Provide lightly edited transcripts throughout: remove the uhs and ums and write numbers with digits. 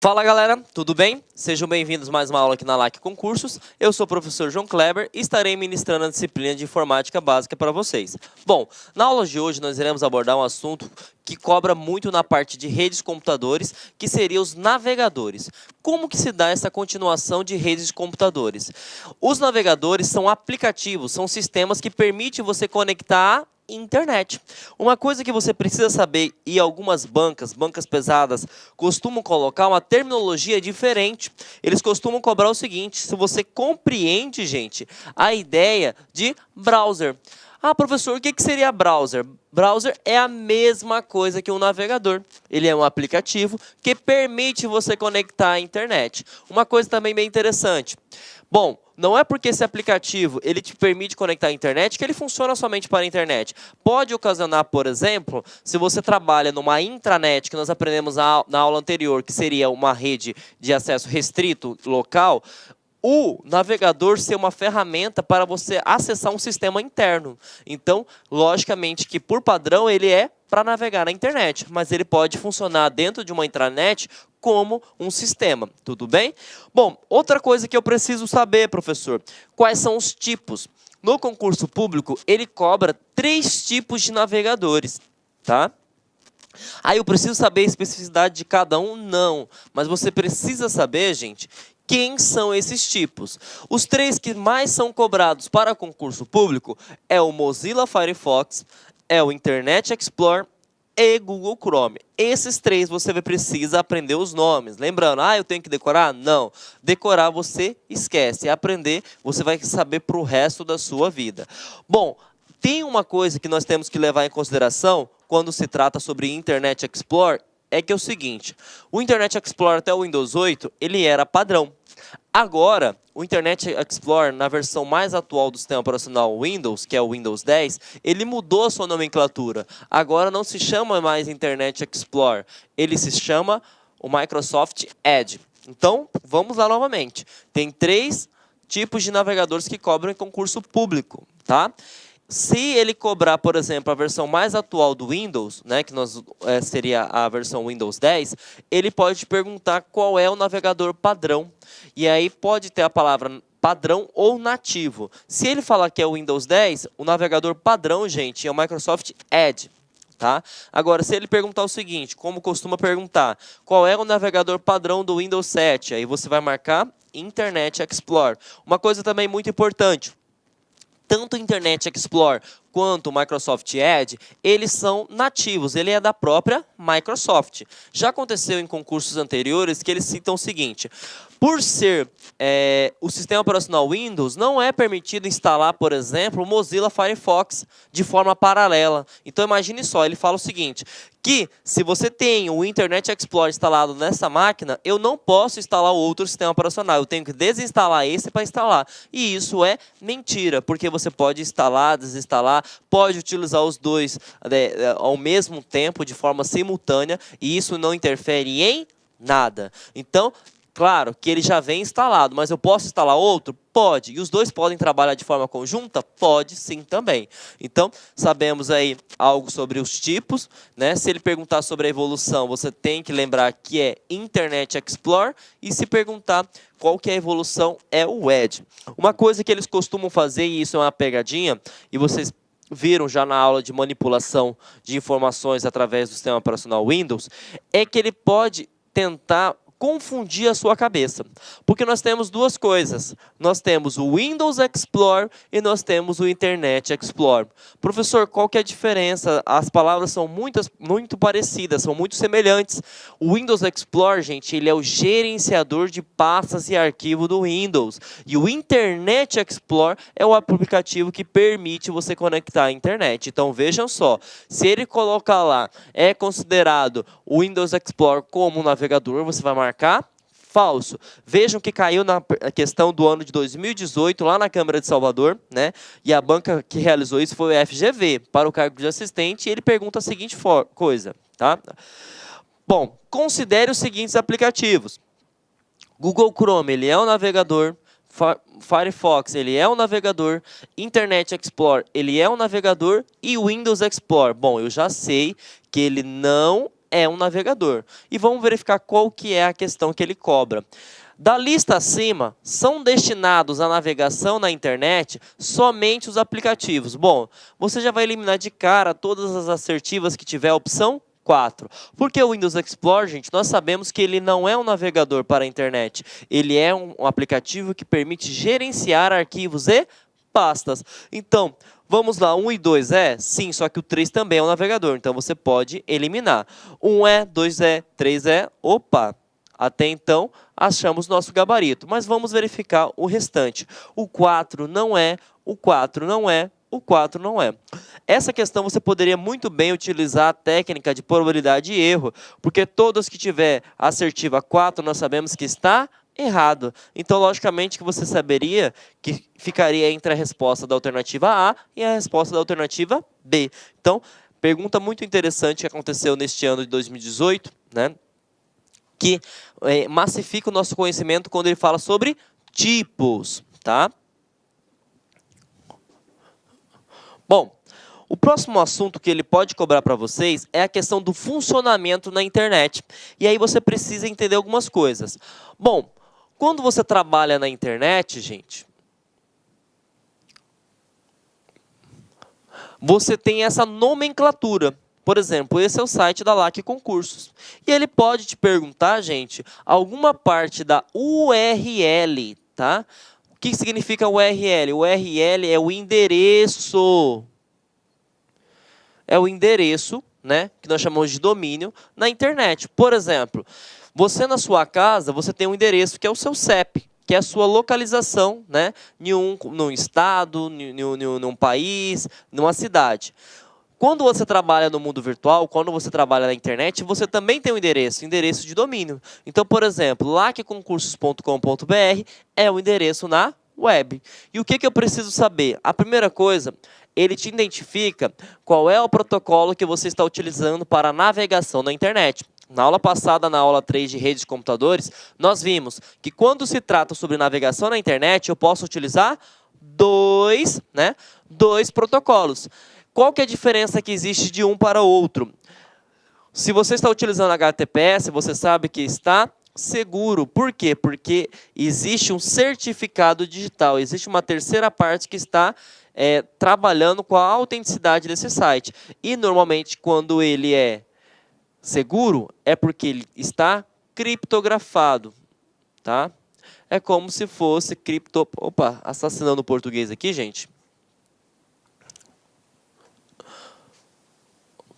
Fala galera, tudo bem? Sejam bem-vindos a mais uma aula aqui na LAC Concursos. Eu sou o professor João Kleber e estarei ministrando a disciplina de informática básica para vocês. Bom, na aula de hoje nós iremos abordar um assunto que cobra muito na parte de redes de computadores, que seriam os navegadores. Como que se dá essa continuação de redes de computadores? Os navegadores são aplicativos, são sistemas que permitem você conectar internet. Uma coisa que você precisa saber, e algumas bancas pesadas, costumam colocar uma terminologia diferente. Eles costumam cobrar o seguinte: se você compreende, gente, a ideia de browser. Ah, professor, o que seria browser? Browser é a mesma coisa que um navegador. Ele é um aplicativo que permite você conectar à internet. Uma coisa também bem interessante. Bom, não é porque esse aplicativo ele te permite conectar à internet que ele funciona somente para a internet. Pode ocasionar, por exemplo, se você trabalha numa intranet, que nós aprendemos na aula anterior, que seria uma rede de acesso restrito local, o navegador ser uma ferramenta para você acessar um sistema interno. Então, logicamente que por padrão ele é para navegar na internet, mas ele pode funcionar dentro de uma intranet como um sistema, tudo bem? Bom, outra coisa que eu preciso saber, professor, quais são os tipos? No concurso público, ele cobra 3 tipos de navegadores, tá? Aí eu preciso saber a especificidade de cada um? Não, mas você precisa saber, gente, quem são esses tipos. Os 3 que mais são cobrados para concurso público é o Mozilla Firefox, é o Internet Explorer e Google Chrome. Esses 3 você precisa aprender os nomes. Lembrando, eu tenho que decorar? Não. Decorar você esquece. Aprender você vai saber para o resto da sua vida. Bom, tem uma coisa que nós temos que levar em consideração quando se trata sobre Internet Explorer, é que é o seguinte: o Internet Explorer até o Windows 8, ele era padrão. Agora, o Internet Explorer, na versão mais atual do sistema operacional Windows, que é o Windows 10, ele mudou a sua nomenclatura. Agora não se chama mais Internet Explorer, ele se chama o Microsoft Edge. Então, vamos lá novamente. Tem 3 tipos de navegadores que cobram em concurso público, tá? Se ele cobrar, por exemplo, a versão mais atual do Windows, né, que seria a versão Windows 10, ele pode te perguntar qual é o navegador padrão. E aí pode ter a palavra padrão ou nativo. Se ele falar que é o Windows 10, o navegador padrão, gente, é o Microsoft Edge. Tá? Agora, se ele perguntar o seguinte, como costuma perguntar, qual é o navegador padrão do Windows 7? Aí você vai marcar Internet Explorer. Uma coisa também muito importante: tanto o Internet Explorer quanto o Microsoft Edge, eles são nativos, ele é da própria Microsoft. Já aconteceu em concursos anteriores que eles citam o seguinte: por ser o sistema operacional Windows, não é permitido instalar, por exemplo, o Mozilla Firefox de forma paralela. Então imagine só, ele fala o seguinte, que se você tem o Internet Explorer instalado nessa máquina, eu não posso instalar outro sistema operacional, eu tenho que desinstalar esse para instalar. E isso é mentira, porque você pode instalar, desinstalar, pode utilizar os dois ao mesmo tempo, de forma simultânea, e isso não interfere em nada. Então, claro que ele já vem instalado, mas eu posso instalar outro? Pode. E os dois podem trabalhar de forma conjunta? Pode sim também. Então, sabemos aí algo sobre os tipos, né? Se ele perguntar sobre a evolução, você tem que lembrar que é Internet Explorer, e se perguntar qual que é a evolução, é o Edge. Uma coisa que eles costumam fazer, e isso é uma pegadinha, e vocês viram já na aula de manipulação de informações através do sistema operacional Windows, é que ele pode tentar confundir a sua cabeça. Porque nós temos 2 coisas. Nós temos o Windows Explorer e nós temos o Internet Explorer. Professor, qual que é a diferença? As palavras são muito parecidas, são muito semelhantes. O Windows Explorer, gente, ele é o gerenciador de pastas e arquivo do Windows. E o Internet Explorer é o aplicativo que permite você conectar à internet. Então, vejam só, se ele colocar lá, é considerado o Windows Explorer como um navegador, você vai marcar falso. Vejam que caiu na questão do ano de 2018, lá na Câmara de Salvador, né? E a banca que realizou isso foi o FGV, para o cargo de assistente, e ele pergunta a seguinte coisa, tá? Bom, considere os seguintes aplicativos. Google Chrome, ele é um navegador. Firefox, ele é um navegador. Internet Explorer, ele é um navegador. E Windows Explorer, bom, eu já sei que ele não é um navegador. E vamos verificar qual que é a questão que ele cobra. Da lista acima, são destinados à navegação na internet somente os aplicativos. Bom, você já vai eliminar de cara todas as assertivas que tiver a opção 4. Porque o Windows Explorer, gente, nós sabemos que ele não é um navegador para a internet. Ele é um aplicativo que permite gerenciar arquivos e pastas. Então, vamos lá, 1 e 2 é? Sim, só que o 3 também é um navegador, então você pode eliminar. 1 é, 2 é, 3 é, opa! Até então, achamos nosso gabarito, mas vamos verificar o restante. O 4 não é, o 4 não é, o 4 não é. Essa questão você poderia muito bem utilizar a técnica de probabilidade e erro, porque todas que tiver assertiva 4, nós sabemos que está errado. Então, logicamente, que você saberia que ficaria entre a resposta da alternativa A e a resposta da alternativa B. Então, pergunta muito interessante que aconteceu neste ano de 2018, né? Que massifica o nosso conhecimento quando ele fala sobre tipos, tá? Bom, o próximo assunto que ele pode cobrar para vocês é a questão do funcionamento na internet. E aí você precisa entender algumas coisas. Bom, quando você trabalha na internet, gente, você tem essa nomenclatura. Por exemplo, esse é o site da LAC Concursos. E ele pode te perguntar, gente, alguma parte da URL, tá? O que significa URL? O URL é o endereço. É o endereço, né, que nós chamamos de domínio, na internet. Por exemplo, você na sua casa, você tem um endereço que é o seu CEP, que é a sua localização, né, num estado, num país, numa cidade. Quando você trabalha no mundo virtual, quando você trabalha na internet, você também tem um endereço de domínio. Então, por exemplo, lacconcursos.com.br é o endereço na web. E o que eu preciso saber? A primeira coisa, ele te identifica qual é o protocolo que você está utilizando para a navegação na internet. Na aula passada, na aula 3 de redes de computadores, nós vimos que quando se trata sobre navegação na internet, eu posso utilizar dois protocolos. Qual que é a diferença que existe de um para o outro? Se você está utilizando HTTPS, você sabe que está seguro. Por quê? Porque existe um certificado digital, existe uma terceira parte que está trabalhando com a autenticidade desse site. E, normalmente, quando ele é seguro, é porque ele está criptografado. Tá? É como se fosse Opa, assassinando o português aqui, gente.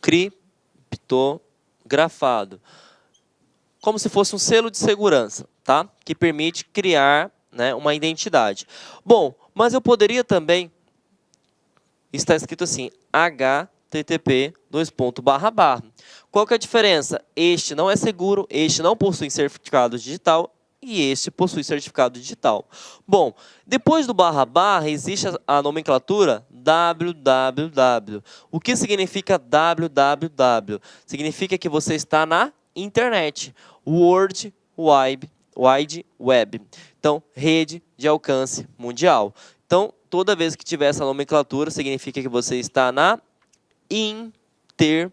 Criptografado. Como se fosse um selo de segurança, tá? Que permite criar, né, uma identidade. Bom, mas eu poderia também, está escrito assim, http://. Qual que é a diferença? Este não é seguro, este não possui certificado digital e este possui certificado digital. Bom, depois do // existe a nomenclatura www. O que significa www? Significa que você está na internet. World Wide Web. Então, rede de alcance mundial. Então, toda vez que tiver essa nomenclatura, significa que você está na internet.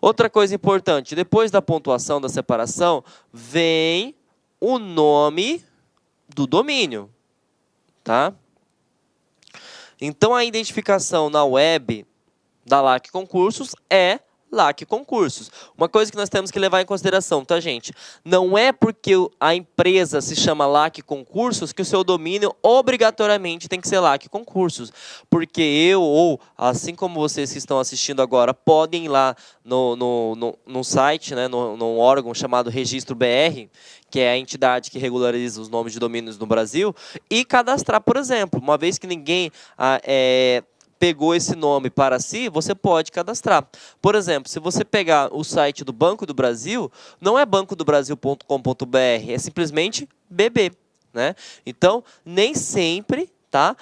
Outra coisa importante, depois da pontuação da separação, vem o nome do domínio, tá? Então, a identificação na web da LAC Concursos é LAC Concursos. Uma coisa que nós temos que levar em consideração, tá, gente? Não é porque a empresa se chama LAC Concursos que o seu domínio obrigatoriamente tem que ser LAC Concursos. Porque eu, ou assim como vocês que estão assistindo agora, podem ir lá no site, né, num órgão chamado Registro BR, que é a entidade que regulariza os nomes de domínios no Brasil, e cadastrar, por exemplo. Uma vez que ninguém pegou esse nome para si, você pode cadastrar. Por exemplo, se você pegar o site do Banco do Brasil, não é bancodobrasil.com.br, é simplesmente BB. Né? Então, nem sempre, tá,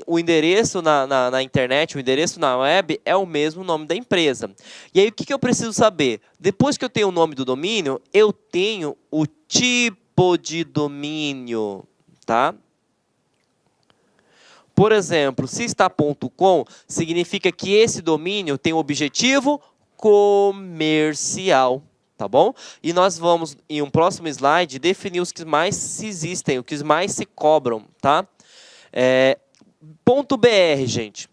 o endereço na internet, o endereço na web é o mesmo nome da empresa. E aí, o que eu preciso saber? Depois que eu tenho o nome do domínio, eu tenho o tipo de domínio. Tá? Por exemplo, se está .com, significa que esse domínio tem o objetivo comercial, tá bom? E nós vamos, em um próximo slide, definir os que mais se existem, os que mais se cobram, tá? Ponto .br, gente.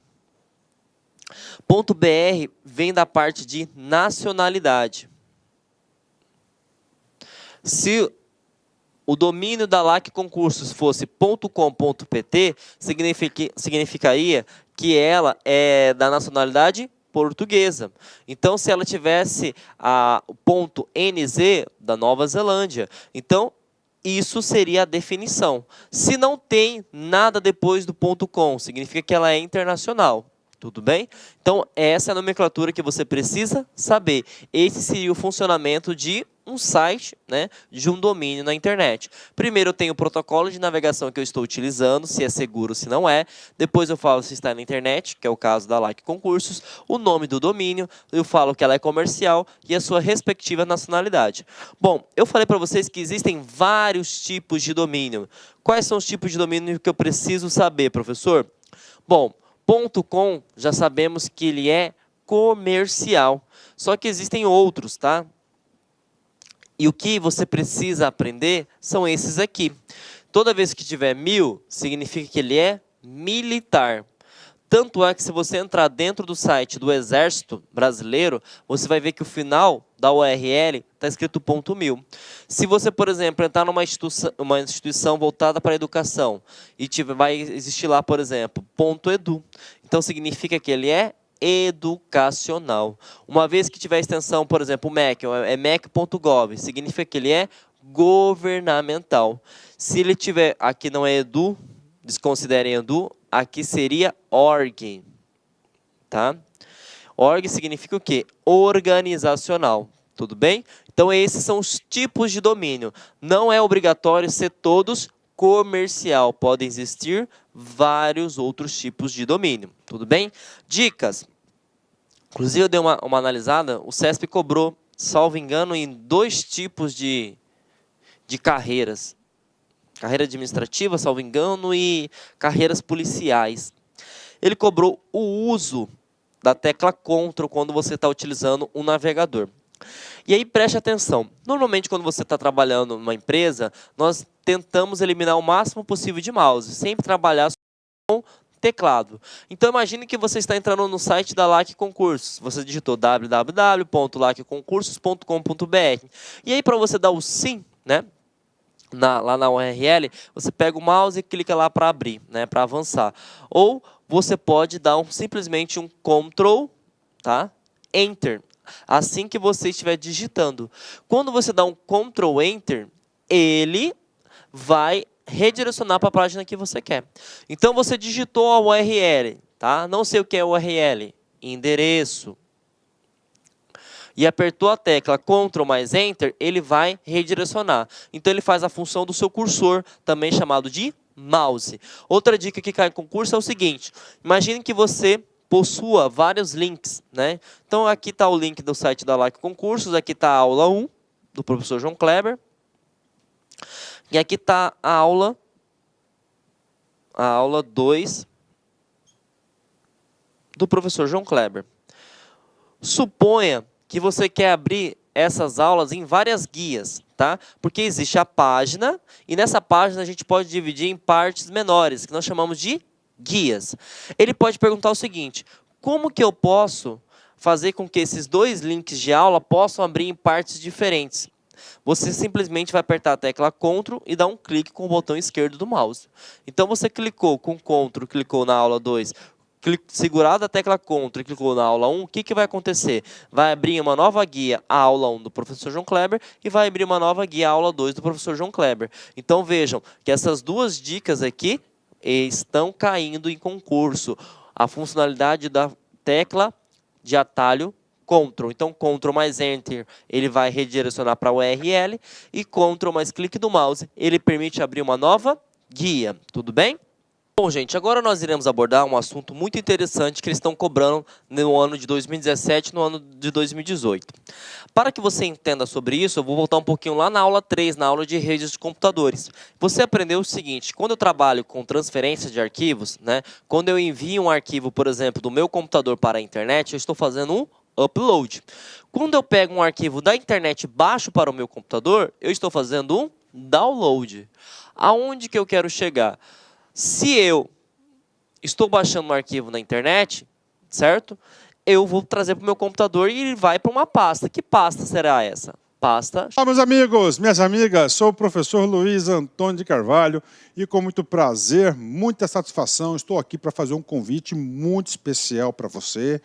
Ponto .br vem da parte de nacionalidade. Se o domínio da LAC Concursos fosse .com.pt, significaria que ela é da nacionalidade portuguesa. Então, se ela tivesse o ponto .nz, da Nova Zelândia, então isso seria a definição. Se não tem nada depois do .com, significa que ela é internacional. Tudo bem? Então, essa é a nomenclatura que você precisa saber. Esse seria o funcionamento de um site, né, de um domínio na internet. Primeiro eu tenho o protocolo de navegação que eu estou utilizando, se é seguro, se não é. Depois eu falo se está na internet, que é o caso da LAC Concursos, o nome do domínio, eu falo que ela é comercial e a sua respectiva nacionalidade. Bom, eu falei para vocês que existem vários tipos de domínio. Quais são os tipos de domínio que eu preciso saber, professor? Bom, .com, já sabemos que ele é comercial. Só que existem outros, tá? E o que você precisa aprender são esses aqui. Toda vez que tiver 1000, significa que ele é militar. Tanto é que se você entrar dentro do site do Exército Brasileiro, você vai ver que o final da URL está escrito .1000. Se você, por exemplo, entrar numa instituição voltada para a educação e vai existir lá, por exemplo, .edu, então significa que ele é educacional. Uma vez que tiver extensão, por exemplo, o MEC, é mec.gov, significa que ele é governamental. Se ele tiver, aqui não é edu, desconsiderem edu, aqui seria org, tá? Org significa o quê? Organizacional, tudo bem? Então esses são os tipos de domínio. Não é obrigatório ser todos comercial, podem existir vários outros tipos de domínio, tudo bem? Dicas. Inclusive eu dei uma analisada, o CESP cobrou, salvo engano, em 2 tipos de carreiras. Carreira administrativa, salvo engano, e carreiras policiais. Ele cobrou o uso da tecla Ctrl quando você está utilizando um navegador. E aí preste atenção, normalmente quando você está trabalhando numa empresa, nós tentamos eliminar o máximo possível de mouse, sempre trabalhar com teclado. Então imagine que você está entrando no site da LAC Concursos, você digitou www.lacconcursos.com.br, e aí para você dar o sim, né? Lá na URL, você pega o mouse e clica lá para abrir, né, para avançar. Ou você pode dar simplesmente um Ctrl, tá? Enter, assim que você estiver digitando. Quando você dá um Ctrl Enter, ele vai redirecionar para a página que você quer. Então você digitou a URL, tá? Não sei o que é URL, endereço. E apertou a tecla Ctrl mais Enter, ele vai redirecionar. Então ele faz a função do seu cursor, também chamado de mouse. Outra dica que cai em concurso é o seguinte, imagine que você possua vários links, né? Então aqui está o link do site da LAC Concursos, aqui está a aula 1, do professor João Kleber, e aqui está a aula 2, do professor João Kleber. Suponha que você quer abrir essas aulas em várias guias, tá? Porque existe a página, e nessa página a gente pode dividir em partes menores, que nós chamamos de guias. Ele pode perguntar o seguinte, como que eu posso fazer com que esses 2 links de aula possam abrir em partes diferentes? Você simplesmente vai apertar a tecla Ctrl e dar um clique com o botão esquerdo do mouse. Então você clicou com Ctrl, clicou na aula 2, segurado a tecla Ctrl e clicou na aula 1, o que vai acontecer? Vai abrir uma nova guia, a aula 1 do professor João Kleber, e vai abrir uma nova guia, a aula 2 do professor João Kleber. Então vejam que essas 2 dicas aqui estão caindo em concurso. A funcionalidade da tecla de atalho Ctrl. Então Ctrl mais Enter, ele vai redirecionar para a URL, e Ctrl mais clique do mouse, ele permite abrir uma nova guia. Tudo bem? Bom, gente, agora nós iremos abordar um assunto muito interessante que eles estão cobrando no ano de 2017 e no ano de 2018. Para que você entenda sobre isso, eu vou voltar um pouquinho lá na aula 3, na aula de redes de computadores. Você aprendeu o seguinte, quando eu trabalho com transferência de arquivos, né, quando eu envio um arquivo, por exemplo, do meu computador para a internet, eu estou fazendo um upload. Quando eu pego um arquivo da internet e baixo para o meu computador, eu estou fazendo um download. Aonde que eu quero chegar? Se eu estou baixando um arquivo na internet, certo? Eu vou trazer para o meu computador e ele vai para uma pasta. Que pasta será essa? Pasta... Olá, meus amigos, minhas amigas, sou o professor Luiz Antônio de Carvalho e com muito prazer, muita satisfação, estou aqui para fazer um convite muito especial para você,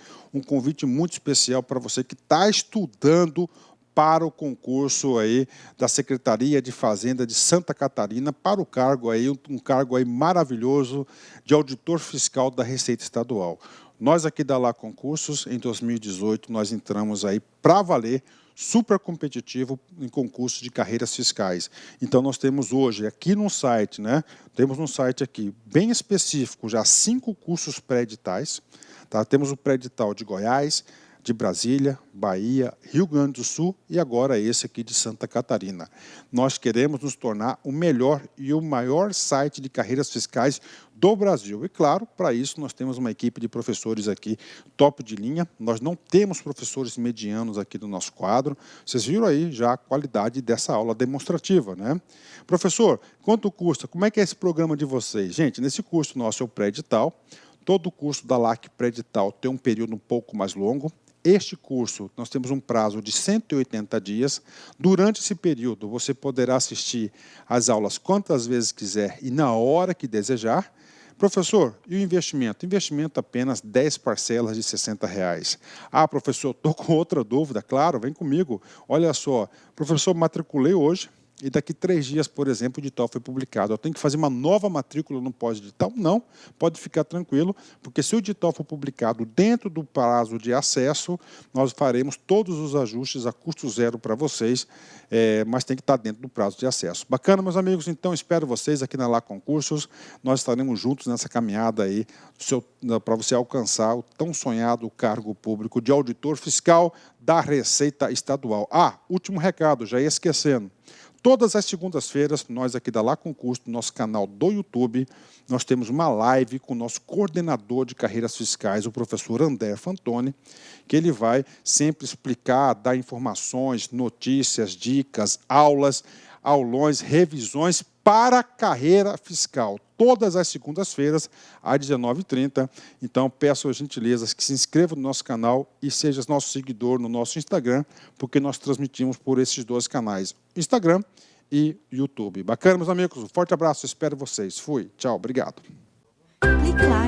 que está estudando para o concurso aí da Secretaria de Fazenda de Santa Catarina, para o cargo aí, um cargo aí maravilhoso de auditor fiscal da Receita Estadual. Nós aqui da Lá Concursos, em 2018, nós entramos aí para valer, super competitivo em concurso de carreiras fiscais. Então, nós temos hoje aqui no site, né? Temos um site aqui bem específico, já 5 cursos pré-editais. Tá? Temos o pré-edital de Goiás, de Brasília, Bahia, Rio Grande do Sul e agora esse aqui de Santa Catarina. Nós queremos nos tornar o melhor e o maior site de carreiras fiscais do Brasil. E claro, para isso nós temos uma equipe de professores aqui top de linha. Nós não temos professores medianos aqui no nosso quadro. Vocês viram aí já a qualidade dessa aula demonstrativa, né? Professor, quanto custa? Como é que é esse programa de vocês? Gente, nesse curso nosso é o pré-edital. Todo curso da LAC pré-edital tem um período um pouco mais longo. Este curso, nós temos um prazo de 180 dias. Durante esse período, você poderá assistir às aulas quantas vezes quiser e na hora que desejar. Professor, e o investimento? Investimento apenas 10 parcelas de R$60. Ah, professor, estou com outra dúvida. Claro, vem comigo. Olha só, professor, matriculei hoje. E daqui 3 dias, por exemplo, o edital foi publicado. Eu tenho que fazer uma nova matrícula no pós-edital? Não, pode ficar tranquilo, porque se o edital for publicado dentro do prazo de acesso, nós faremos todos os ajustes a custo zero para vocês, mas tem que estar dentro do prazo de acesso. Bacana, meus amigos? Então, espero vocês aqui na Lá Concursos. Nós estaremos juntos nessa caminhada aí para você alcançar o tão sonhado cargo público de auditor fiscal da Receita Estadual. Ah, último recado, já ia esquecendo. Todas as segundas-feiras, nós aqui da Lá Concurso, no nosso canal do YouTube, nós temos uma live com o nosso coordenador de carreiras fiscais, o professor André Fantoni, que ele vai sempre explicar, dar informações, notícias, dicas, aulas, aulões, revisões para a carreira fiscal. Todas as segundas-feiras, às 19h30. Então, peço as gentilezas que se inscrevam no nosso canal e seja nosso seguidor no nosso Instagram, porque nós transmitimos por esses 2 canais, Instagram e YouTube. Bacana, meus amigos? Um forte abraço, espero vocês. Fui, tchau, obrigado. Clique lá.